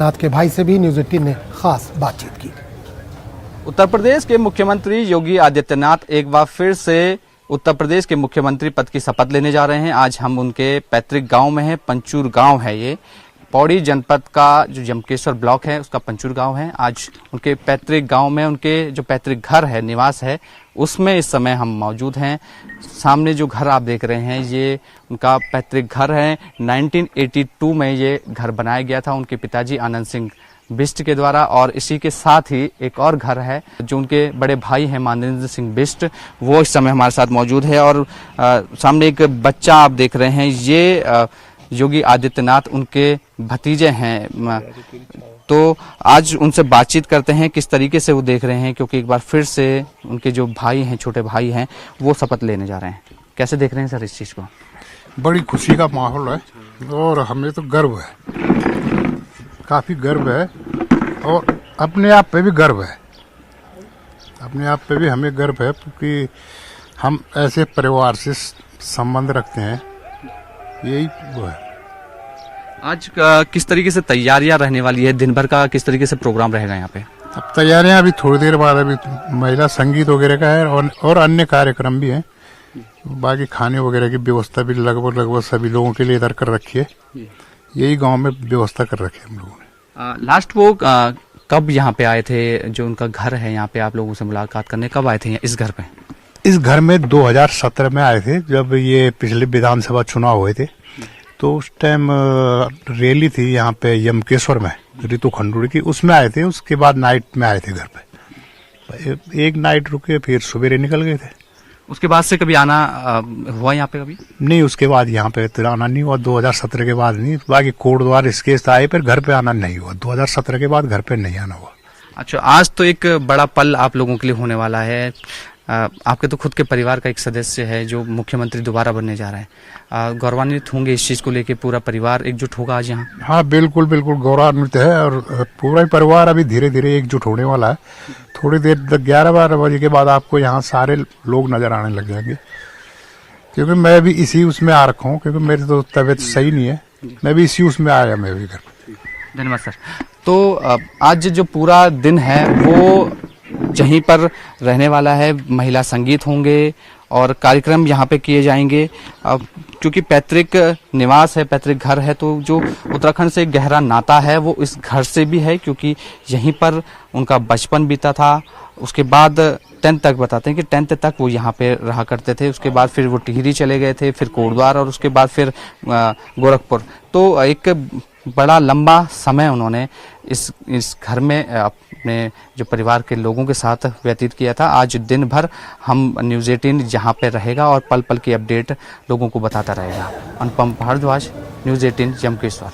नाथ के भाई से भी न्यूज़ 18 ने खास बातचीत की। उत्तर प्रदेश के मुख्यमंत्री योगी आदित्यनाथ एक बार फिर से उत्तर प्रदेश के मुख्यमंत्री पद की शपथ लेने जा रहे हैं। आज हम उनके पैतृक गांव में हैं। पंचूर गांव है ये, पौड़ी जनपद का जो यमकेश्वर ब्लॉक है उसका पंचूर गांव है। आज उनके पैतृक गांव में उनके जो पैतृक घर है, निवास है, उसमें इस समय हम मौजूद हैं। सामने जो घर आप देख रहे हैं ये उनका पैतृक घर है। 1982 में ये घर बनाया गया था उनके पिताजी आनंद सिंह बिष्ट के द्वारा, और इसी के साथ ही एक और घर है जो उनके बड़े भाई हैं मानवेंद्र सिंह बिष्ट, वो इस समय हमारे साथ मौजूद है। और सामने एक बच्चा आप देख रहे हैं, ये योगी आदित्यनाथ उनके भतीजे हैं। तो आज उनसे बातचीत करते हैं किस तरीके से वो देख रहे हैं, क्योंकि एक बार फिर से उनके जो भाई हैं, छोटे भाई हैं, वो शपथ लेने जा रहे हैं। कैसे देख रहे हैं सर इस चीज को? बड़ी खुशी का माहौल है और हमें तो गर्व है, काफी गर्व है और अपने आप पे भी गर्व है। अपने आप पे भी हमें गर्व है क्योंकि हम ऐसे परिवार से संबंध रखते हैं, यही वो है। आज किस तरीके से तैयारियां रहने वाली है, दिन भर का किस तरीके से प्रोग्राम रहेगा यहाँ पे? अब तैयारियां अभी थोड़ी देर बाद अभी महिला संगीत वगैरह का है और अन्य कार्यक्रम भी हैं। बाकी खाने वगैरह की व्यवस्था भी लगभग सभी लोगों के लिए इधर कर रखी है। यही गांव में व्यवस्था कर रखी है हम लोगों ने। लास्ट वो कब यहाँ पे आए थे, जो उनका घर है यहाँ पे, आप लोगों से मुलाकात करने कब आए थे इस घर पे? इस घर में 2017 में आए थे, जब ये पिछले विधानसभा चुनाव हुए थे। तो उस टाइम रैली थी यहाँ पे यमकेश्वर में, ऋतु खंडूड़ी की, उसमें आए थे। उसके बाद नाइट में आए थे घर पे, एक नाइट रुके, फिर सवेरे निकल गए थे। उसके बाद से कभी आना हुआ यहाँ पे? कभी नहीं, उसके बाद यहाँ पे आना नहीं हुआ। 2017 के बाद नहीं, बाकी कोर्ट द्वार इसके आए, पर घर पे आना नहीं हुआ। 2017 के बाद घर पे नहीं आना हुआ। अच्छा, आज तो एक बड़ा पल आप लोगों के लिए होने वाला है। आपके तो खुद के परिवार का एक सदस्य है जो मुख्यमंत्री दोबारा बनने जा रहा है। गौरवान्वित होंगे इस चीज को लेके? पूरा परिवार एकजुट होगा आज यहाँ? हाँ, बिल्कुल बिल्कुल गौरवान्वित है और पूरा ही परिवार अभी धीरे धीरे एकजुट होने वाला है। थोड़ी देर तक 11-12 बजे के बाद आपको यहाँ सारे लोग नजर आने लग जाएंगे, क्योंकि मैं भी इसी उसमें आ रखा हूँ, क्योंकि मेरी तो तबीयत सही नहीं है। मैं भी इसी उसमें आया, मैं भी घर पे। धन्यवाद सर। तो आज जो पूरा दिन है वो यहीं पर रहने वाला है। महिला संगीत होंगे और कार्यक्रम यहाँ पे किए जाएंगे। क्योंकि पैतृक निवास है, पैतृक घर है, तो जो उत्तराखंड से गहरा नाता है वो इस घर से भी है, क्योंकि यहीं पर उनका बचपन बीता था। उसके बाद 10th तक बताते हैं कि 10th तक वो यहाँ पे रहा करते थे। उसके बाद फिर वो टिहरी चले गए थे, फिर कोटद्वार, और उसके बाद फिर गोरखपुर। तो एक बड़ा लंबा समय उन्होंने इस घर में अपने जो परिवार के लोगों के साथ व्यतीत किया था। आज दिन भर हम न्यूज़ 18 यहाँ पे रहेगा और पल पल की अपडेट लोगों को बताता रहेगा। अनुपम भारद्वाज, न्यूज़ 18 यमकेश्वर।